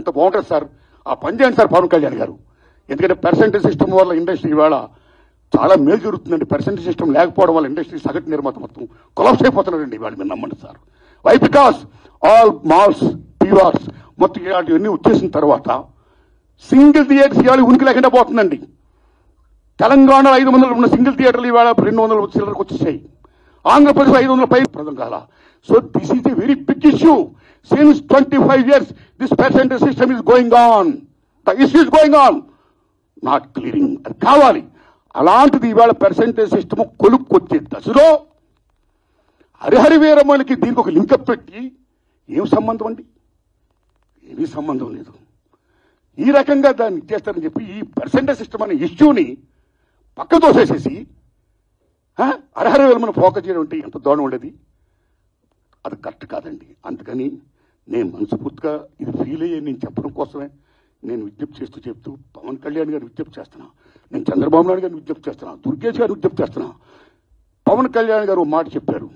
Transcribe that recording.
ఎంత బాగుంటుంది సార్. ఆ పని చేయండి సార్ పవన్ కళ్యాణ్ గారు. ఎందుకంటే పర్సెంటేజ్ సిస్టమ్ వల్ల ఇండస్ట్రీ ఇవాళ చాలా మేలు జరుగుతుందండి. పర్సెంటేజ్ సిస్టమ్ లేకపోవడం వల్ల ఇండస్ట్రీ సగటు నిర్మాత మొత్తం కొలాప్స్ అయిపోతున్నారండి ఇవాళ. మీరు నమ్మండి sir. Why? Because all malls, PRs మొత్తం ఇలాంటివన్నీ వచ్చేసిన తర్వాత సింగిల్ థియేటర్స్ ఇవాళ ఉనికి లేకుండా పోతుందండి. తెలంగాణలో 500 ఉన్న సింగిల్ థియేటర్లు ఇవాళ 200 చిల్లరకు వచ్చేసాయి. ఆంధ్రప్రదేశ్ 500 పై ప్రదం కాల. So this is a very big issue. Since 25 years this percentage system is going on. The issue is going on, not clearing. అది కావాలి. అలాంటిది ఇవాళ పర్సెంటేజ్ సిస్టమ్ కొలుక్కొచ్చే దశలో హరిహరి వీరమ్మలకి దీనికి ఒక లింకప్ పెట్టి ఏం సంబంధం అండి? ఏమీ సంబంధం లేదు. ఈ రకంగా దాన్ని ఇచ్చేస్తారని చెప్పి ఈ పర్సెంటేజ్ సిస్టమ్ అనే ఇష్యూని పక్క తోసేసేసి హరిహరి వీరమ్మను ఫోకస్ చేయడం అంటే ఎంత దూరం ఉండేది. అది కరెక్ట్ కాదండి. అందుకని నేను మనస్ఫూర్తిగా ఇది ఫీల్ అయ్యే నేను చెప్పడం కోసమే నేను విజ్ఞప్తి చెప్తూ పవన్ కళ్యాణ్ గారు విజ్ఞప్తి చేస్తున్నా, నేను చంద్రబాబు నాయుడు గారిని విజ్ఞప్తి చేస్తున్నా, దుర్గేష్ గారు విజ్ఞప్తి చేస్తున్నా. పవన్ కళ్యాణ్ గారు మాట చెప్పారు,